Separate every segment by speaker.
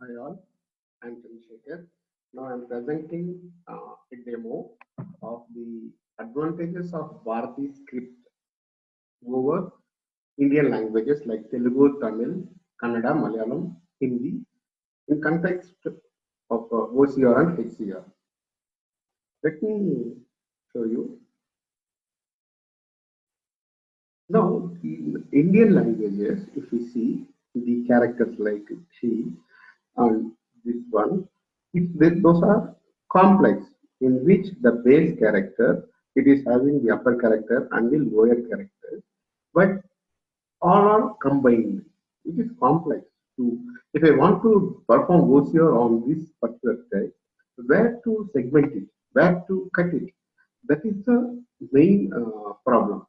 Speaker 1: Hi all, I'm Chandrasekhar. Now I'm presenting a demo of the advantages of Bharati script over Indian languages like Telugu, Tamil, Kannada, Malayalam, Hindi in context of OCR and HCR. Let me show you. Now, in Indian languages, if we see the characters like she and this one, those are complex in which the base character it is having the upper character and the lower character, but all are combined. It is complex. To if I want to perform OCR on this particular text, where to segment it, where to cut it, that is the main problem.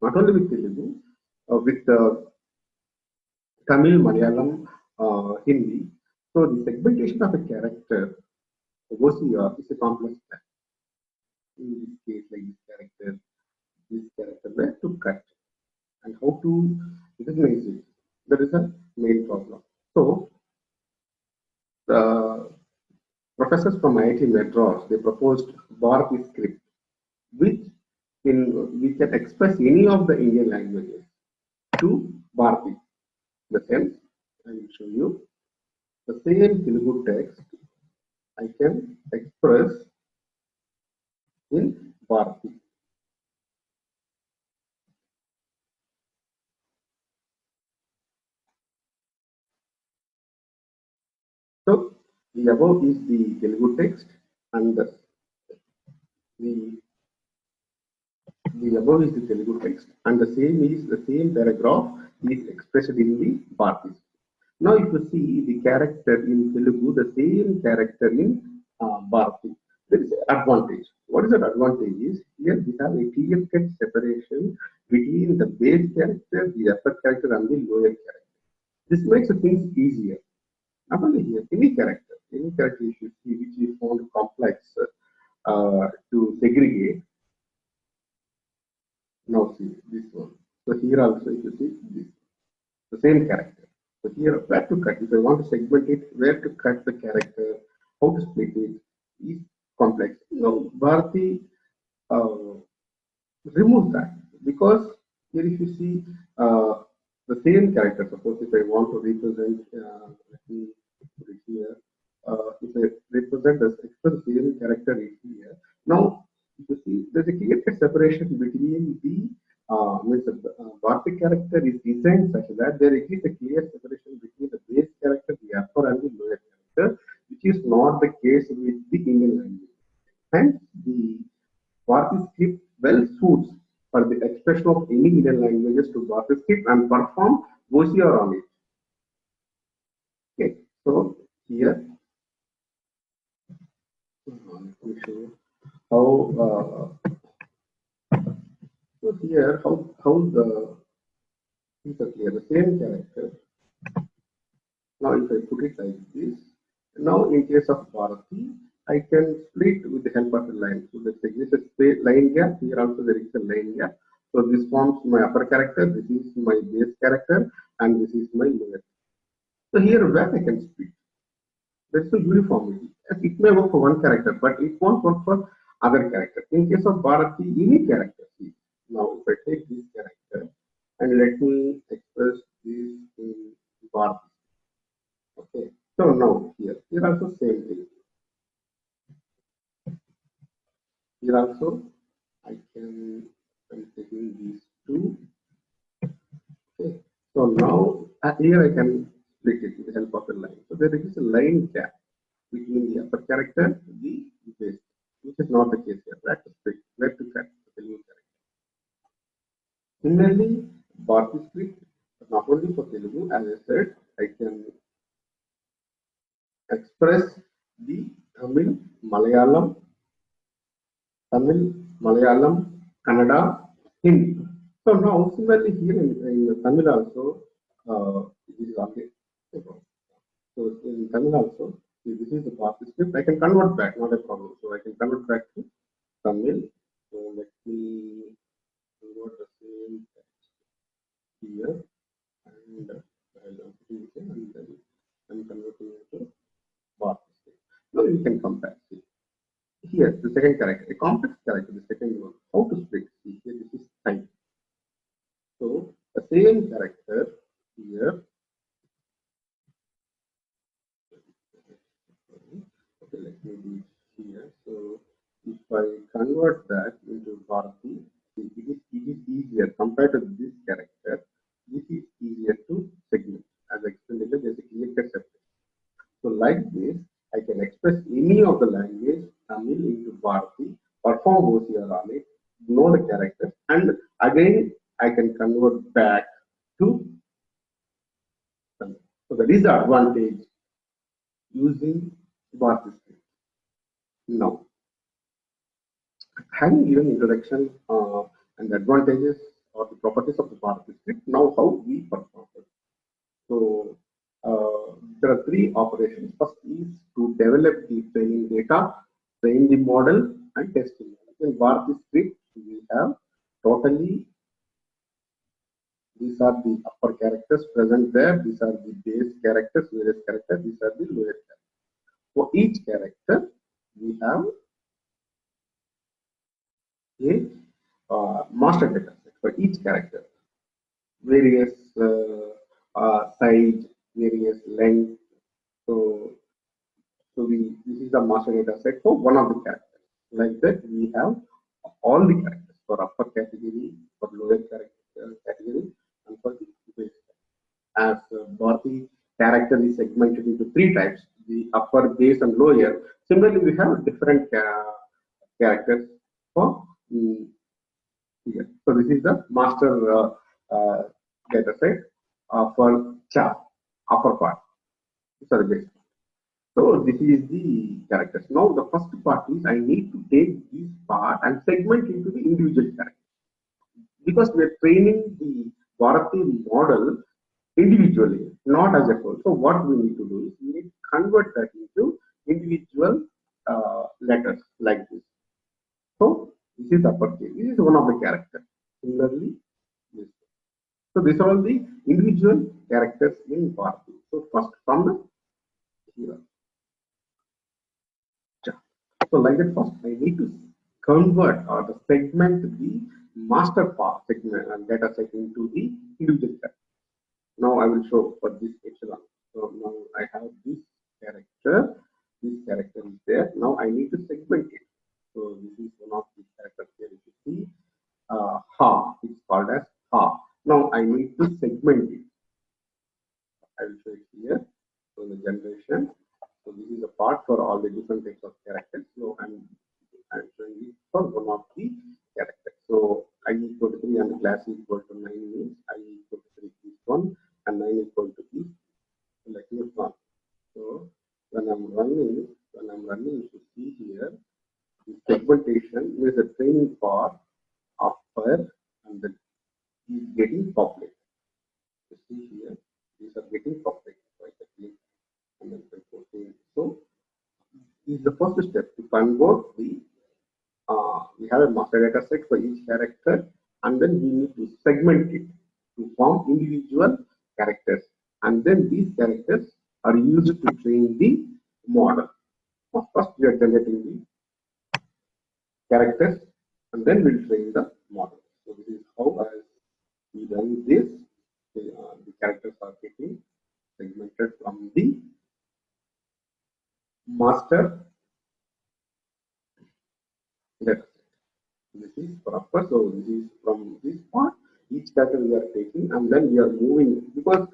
Speaker 1: Not only with Telugu, with Tamil, Malayalam, Hindi. So the segmentation of a character, OCR, is a complex plan. In this case, like this character, where to cut and how to recognize it. That is a main problem. So the professors from IIT Madras they proposed Bharati script, which in we can express any of the Indian languages to Bharati. The sense I will show you the same Telugu text I can express in Bharati. So the above is the Telugu text and the the above is the Telugu text and the same paragraph is expressed in the Bharati. Now if you see the character in Telugu, the same character in Bharati, there is an advantage. What is that advantage is here we have a clear-cut separation between the base character, the upper character and the lower character. This makes things easier. Not only here, any character you should see which we found complex to segregate. Now see this one. So here also if you see this, the same character. So here where to cut, if I want to segment it, where to cut the character, how to split it is complex. Now Bharati uh, removes that because here if you see the same character, suppose if I want to represent, let me put it here, if I represent the express the same character is here. Now you see there's a clear separation between the means the Bharti character is designed such that there exists a clear separation between the base character, the upper and the lower character, which is not the case with the Indian language. Hence, the Bharati script well suits for the expression of any Indian languages to Bharati script and perform OCR on it. Okay, so here, let me show you how. So here, how the things are clear. The same character. Now, if I put it like this, now in case of Bharati, I can split with the help of a line. So there exists a line gap. Here also there is a line gap. So this forms my upper character. This is my base character, and this is my lower. So here where I can split. There is no uniformity. It may work for one character, but it won't work for other character. In case of Bharati, any character. See, now if I take this character and let me express this in Bharati. Okay. So now here also same thing. Here also I'm taking these two. Okay. So now here I can split it with the help of a line. So there is a line gap between the upper character and the base, which is not the case here. Where to split, where to cut the new character. Similarly, Bharati script, not only for Telugu, as I said, I can express the Tamil, Malayalam, Kannada, Hindi. So now similarly here in Tamil also, it is okay. So in Tamil also, this is the past script. I can convert back, not a problem. So I can convert back to Tamil. So let me convert the same text here and I'll put it and then I'm converting Here, the second character, a complex character, the second one. How to split? See, here this is time. So the same character here. Okay, let me do it here. So if I convert that into Bharati, it is easier compared to this character. This is easier to segment. As I explained earlier, there's a clear cut separation. So like this, I can express any of the language Tamil into Bharati, perform OCR on it, know the characters, and again I can convert back to Tamil. So that is the advantage using Bharati script. Now, having given introduction and the advantages or the properties of the Bharati script, now how we perform it. So there are three operations. First is to develop the training data, train the model, and test the model. In Bharati script, we have totally, these are the upper characters present there. These are the base characters, various characters. These are the lower characters. For each character, we have a master data set for each character. Various size, various length. So this is the master data set for one of the characters. Like that, we have all the characters for upper category, for lower category, and for the base. As Bharati character is segmented into three types: the upper, base, and lower. Similarly, we have different characters for here. So this is the master data set for cha, upper part. Sorry, base. So this is the characters. Now the first part is I need to take this part and segment into the individual character because we are training the Bharati model individually, not as a whole. So what we need to do is we need to convert that into individual letters like this. So this is uppercase. This is one of the characters. Similarly, this. So these are all the individual characters in Bharati. So first from the here. So like that, first I need to convert or the segment the master part segment and data set into the individual character. Now I will show for this epsilon. So now I have this character. This character is there. Now I need to segment it. So this is one of the characters here. If you see, ha, it's called as ha. Now I need to segment it. I will show it here. So the generation. So this is a part for all the different types of characters. So I'm showing it for one of the characters. So I equal to 3 and class equal to 9 means I equal to 3 is 1 and 9 equal to is like this one. So when I'm running, you should see here the segmentation is a training part upper and then is getting populated. You see here, these are getting populated by the click and then by 14. So this is the first step to convert the we have a master data set for each character and then we need to segment it to form individual characters and then these characters are used to train the model. First we are generating the characters and then we'll train the model. So this is how as we run this, the characters are getting segmented from the master data set. This is proper. So this is from this part. Each character we are taking and then we are moving because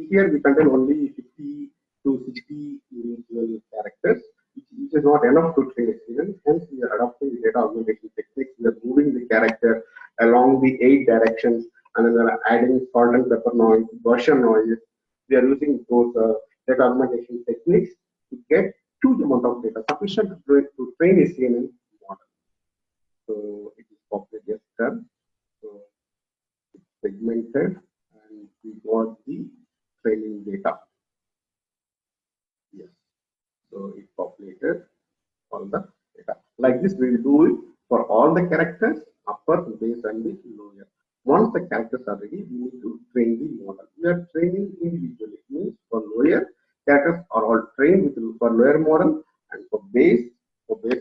Speaker 1: here we contain only 50 to 60 individual characters, which is not enough to train experience. Hence, we are adopting the data augmentation techniques. We are moving the character along the 8 directions and then we are adding salt and pepper noise, Gaussian noise. We are using those data augmentation techniques to get huge amount of data sufficient to train a CNN model. So it is populated, yes, done. So it's segmented and we got the training data. Yes. So it populated all the data. Like this, we will do it for all the characters, upper, base, and the lower. Once the characters are ready, we need to train the model. We are training individually. It means for lower, characters are all trained with for lower model, and for base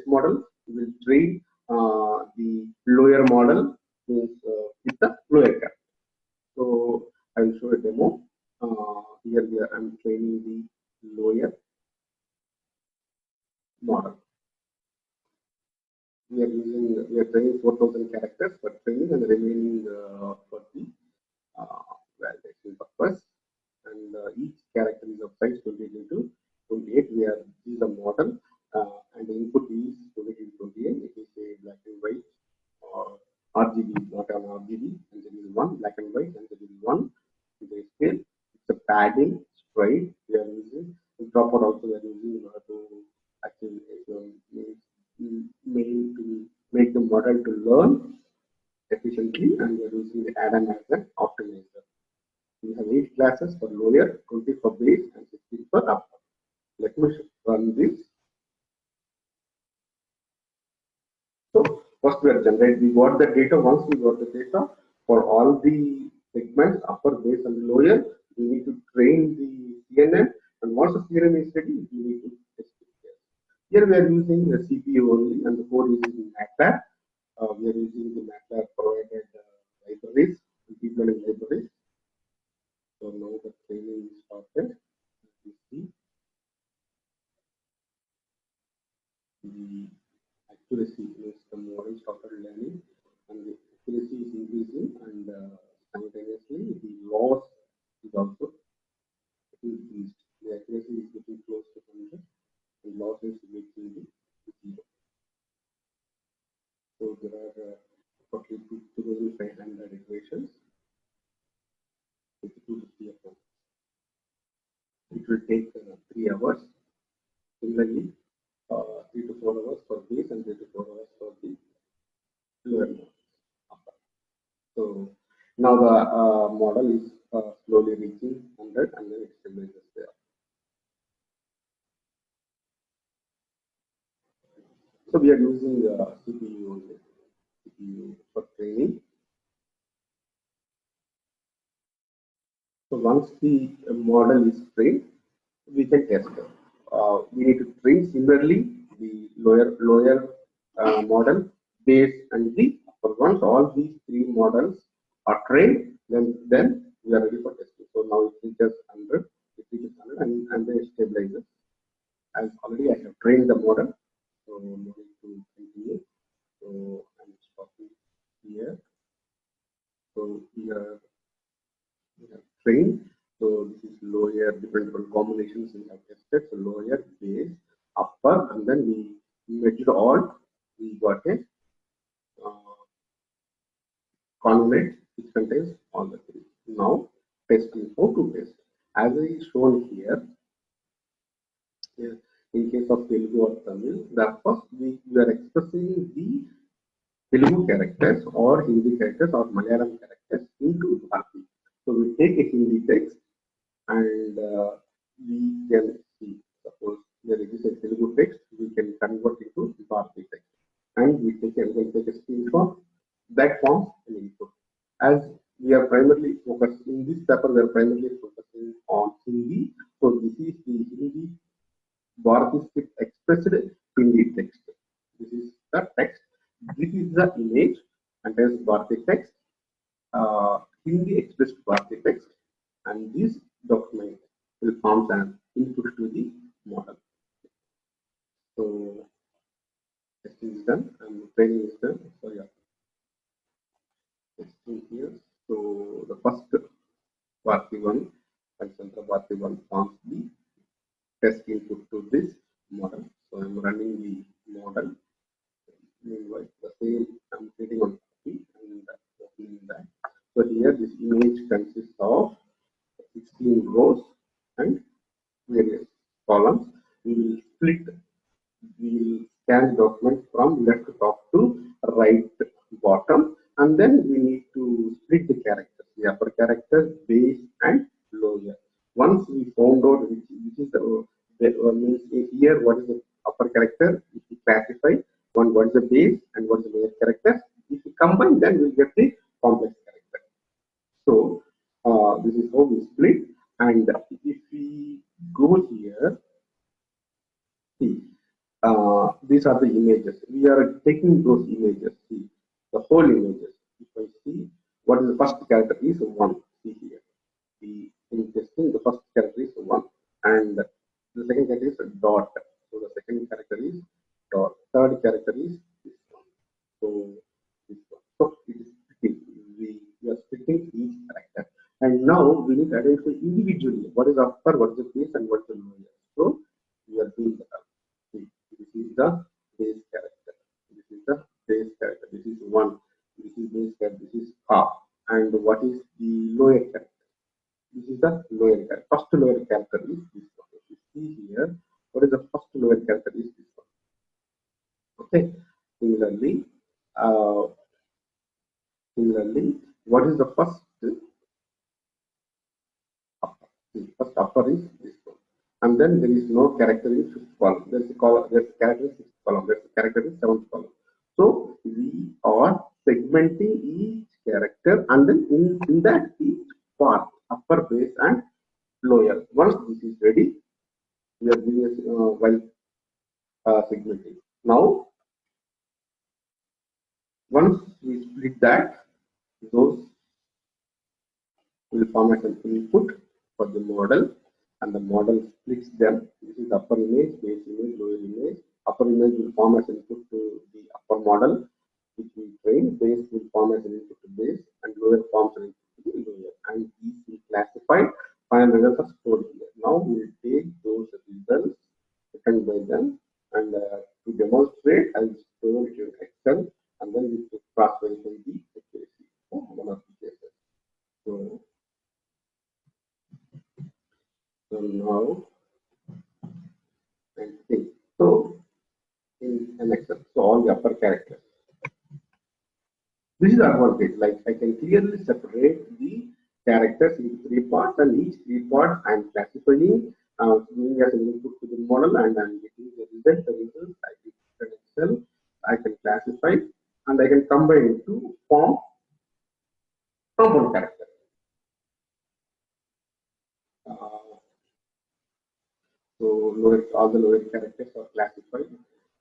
Speaker 1: model, we here I'm training the lower model. We are training 4,000 characters for training and remaining for the validation purpose. And each character is of size 28 into 28. This is a model, and the input is 28 into 28. It is a black and white or RGB, not an RGB, and there is one black and white, and there is one grayscale. It's a padding sprite we are using. The dropper also we are using in order to actually make the model to learn efficiently, and we are using the add-on as an optimizer. We have 8 classes for lower, 20 for base, and 16 for upper. Let me run this. So first we are generating. We got the data. Once we got the data for all the segments, upper, base, and lower, we need to train the CNN. And once the CNN is ready, we need to test it. Here we are using the CPU only, and the code is in MATLAB. We are using the MATLAB provided libraries, deep learning libraries. So now the training is started. You see the accuracy is the model started learning, and the accuracy is increasing, and simultaneously the loss is also increased. The accuracy is getting close to 100, and loss is reaching the 0. So there are 2,500 equations. It will take 3 hours. Similarly, 3 to 4 hours for base and 3 to 4 hours for the lower model. So now the model is slowly reaching 100, and then it stabilizes there. So we are using the CPU only, CPU for training. So once the model is trained, we can test it. We need to train similarly the lower model, base, and the upper. Once all these 3 models are trained, then we are ready for testing. So now it reaches 100, and then it stabilizes. As already I have trained the model, so no need to continue. So I'm stopping here. So here we have trained. So this is lower, different combinations we have tested. So lower, base, upper, and then we measured all. We got a convolute which contains all the 3. Now testing, how to test? As I shown here, in case of Telugu or Tamil, first we are expressing the Telugu characters or Hindi characters or Malayalam characters into Bharati. So we take a Hindi text, and we can see, suppose there is a Telugu text, we can convert it to Bharati text, and we can take a screenshot that forms an input. As we are primarily focusing in this paper, we are primarily focusing on Hindi. So this is the Hindi Bharati script expressed Hindi text. This is the text. This is the image, and there's Bharati text. Hindi expressed Bharati text, and this document will form an input to the model. So testing is done and training is done. So yeah, testing here. So the first Bharati 1 and Central Bharati 1 forms the test input to this model. So I'm running the model. Meanwhile, the same I'm creating on copy and opening that. So here this image consists of 16 rows and various columns. We will scan the document from left top to right bottom, and then we need to split the characters, the upper characters, base, and lower. Once we found out which is the means here what is the upper character, if we classify what is the base and what is the lower character, if we combine, then we'll get the complex character. So this is how we split. And if we go here, see, these are the images. We are taking those images. See, the whole images. If I see what is the first character is 1. See here. We in this thing, the first character is 1, and the second character is dot. So the second character is dot. Third character is this one. So this one. So it is splitting. We are splitting each character. And now we need to identify individually what is upper, what is the base, and what is the lower. So we are doing that. See, this is the base character. This is the base character. This is 1. This is base character. This is half. And what is the lower character? This is the lower character. First lower character is this one. If you see here, what is the first lower character is this one. Okay. Similarly, uh, what is the first upper? The first upper is this one. And then there is no character in fifth column. There's a column, there's a character in sixth column, there's a character in seventh column. So we are segmenting each character, and then in that each part, upper, base, and lower. Once this is ready, we are doing a while segmenting. Now, once we split that, those will form as an input for the model, and the model splits them. This is upper image, base image, lower image. Upper image will form as input to the upper model, which we train. Base will form as an input to base, and lower forms an input to the lower. And these will classify. Final results are stored here. Now we will take those results written by them, and to demonstrate, I will store it in Excel, and then we will cross verify the accuracy for one of the cases. So, now and think. So in an Excel, so all the upper characters. This is the advantage. Like I can clearly separate the characters into three parts, and each three parts I am classifying, giving as an input to the model, and I am getting the result. The result I get an Excel. I can classify, and I can combine to form compound character. Uh, so all the lower characters are classified.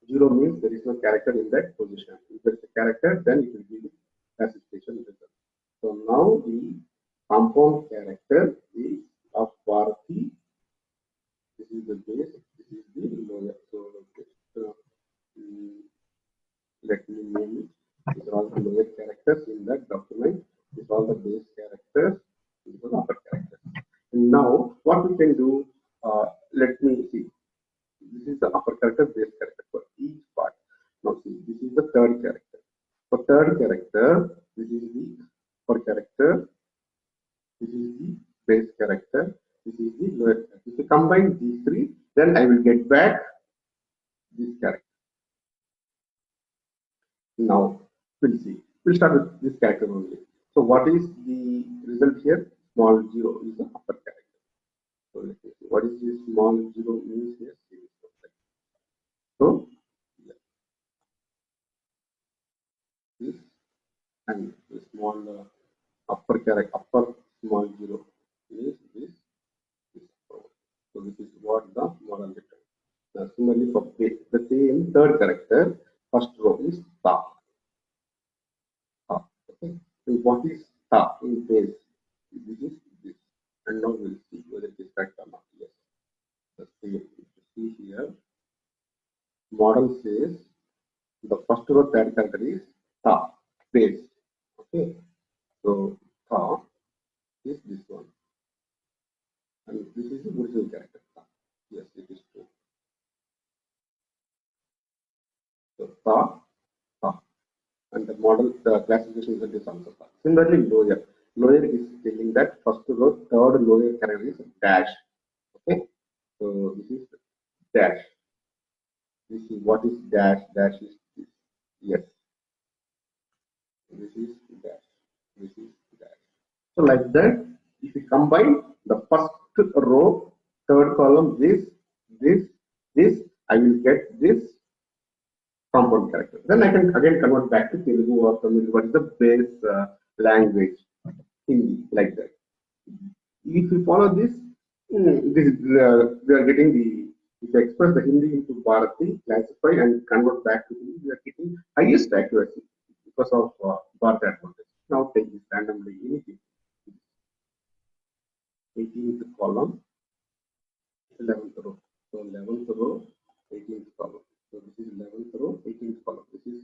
Speaker 1: 0 means there is no character in that position. If there is a character, then it will be the classification result. So now the compound character is of Bharati. This is the base. This is the lower. So let me name it. These are all the lower characters in that document. These are all the base characters. These are the upper characters. And now what we can do? Let me see. This is the upper character, base character for each part. Now see, this is the third character. For third character, this is the upper character. This is the base character. This is the lower character. If you combine these three, then I will get back this character. Now we'll see. We'll start with this character only. So what is the result here? Small 0 is the upper character. So let me see. What is this small 0 means here? So this and the small upper character, upper small 0 is this. So this is what the model returns. Similarly for the same third character, first row is ta. Okay. So what is ta in base? This is this. And now we'll see whether it is correct or not. Yes. The same. If you see here, model says the first row third character is ta, base. Okay. So ta is this one. And this is the original character. Yes, it is true. So ta, and the model, the classification result is also ta. Similarly, lower. Lower is telling that first row, third lower character is dash. Okay. So this is dash. You see what is dash? Dash is this. Yes. This is dash. This is dash. So like that, if you combine the first row, third column, this, I will get this compound character. Then I can again convert back to Telugu or Tamil. What is the base language? Hindi, like that. If you follow this, this we are getting the, if you express the Hindi into Bharati, classify and convert back to Hindi, we are getting highest accuracy because of Bharati advantage. Now take this randomly anything. 18th column, 11th row. So 11th row, 18th column. So this is 11th row, 18th column. This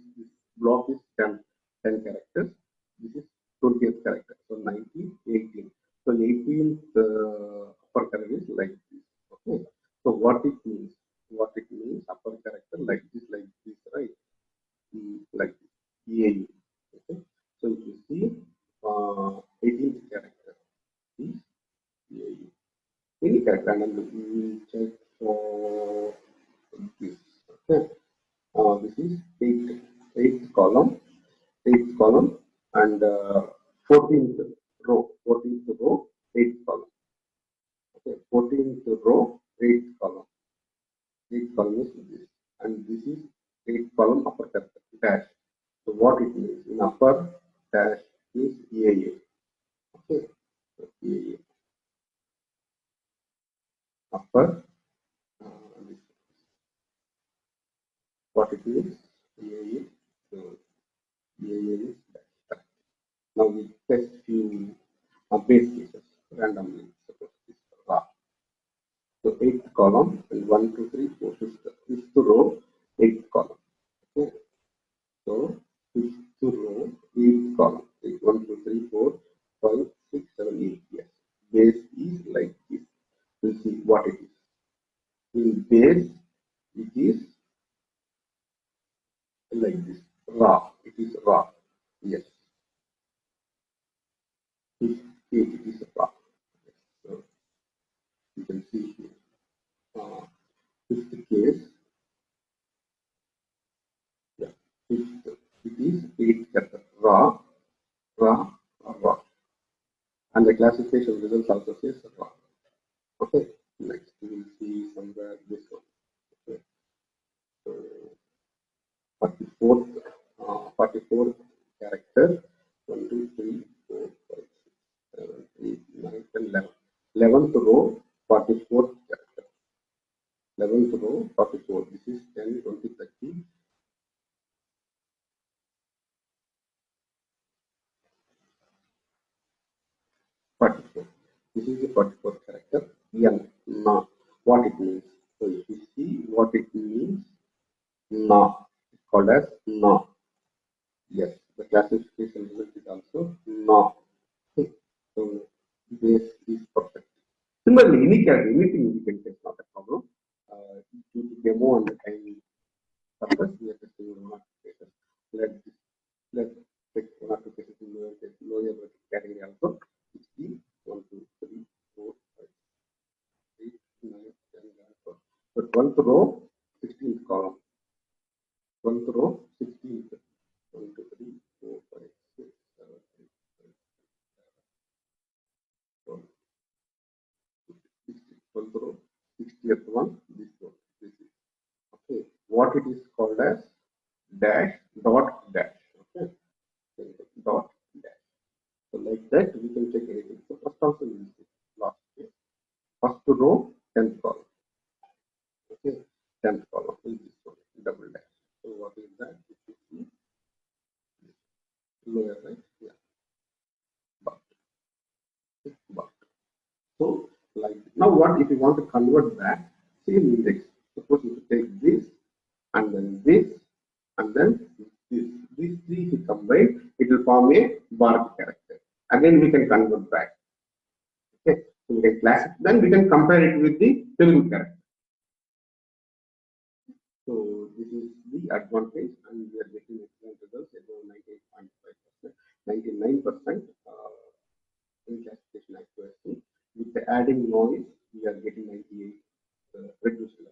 Speaker 1: block is 10 characters. This is 20th character. So 19, 18. So 18th upper character is like this. Okay. So what it means? What it means? Upper character like this, right? Like this. EAU. Okay. So if you see 18th character is EAU. Any character, and we will check for this. Okay. This is eighth column, and 14th row, eighth column. Okay, 14th row, eighth column is this, and this is eighth column upper dash. So what it means in upper dash is EAA. Okay, so EAA upper. This, what it means EAA. So EAA is dash. Now we test few base cases randomly. Suppose this raw. So eighth column and 1, 2, 3, 4, fifth row, eighth column. Okay. So fifth row, eighth column. 1, 2, 3, 4, 5, 6, 7, 8. Yes. Base is like this. We'll see what it is. In base, it is like this. Raw. It is raw. Yes. It is raw. So you can see here. Fifth case. Yeah. Fifth. It is 8 character. Raw, raw. And the classification results also says raw. Okay. Next we will see somewhere this one. Okay. So 44th, 44th character. 1, 2, 3, 4, 5, 6, 7, 8, 9, 10, 11. 11th row, 44th character. 11th row, 44. This is 10, 20, 30. 44. This is the 44th character. N. Na. What it means. So if you see what it means, na. It's called as na. Yes, the classification result is also na. Okay. So this is perfect. Similarly, anything we can test, not a problem. Due to demo and the time purpose, we are testing one or two cases. Let's take one or two cases in lower category also. 16, 1, 2, 3, 4, 5, 8, 9, 10, 11, 12. So 12th row, 16th column. 12th row, 16th. 1, 2, 3, 4, 5, 6, 7, 8, 9, 12. 12th row, 60th one, this one. This is okay. What it is called as dash dot dash. Okay. Dot dash. So like that we can check anything. So first also we will see last case. First row, 10th column. Okay. 10th column is this one, double dash. So what is that? If you see lower right? Yeah. But. But. So like now what if you want to convert that same index? Suppose if you take this and then this. These three if you combine, it will form a bark character. Again we can convert back. Okay. So we can classify, then we can compare it with the Telugu character. So this is the advantage, and we are getting excellent results above 98.5%, 99% in classification accuracy. With the adding noise, we are getting 98 reduced level.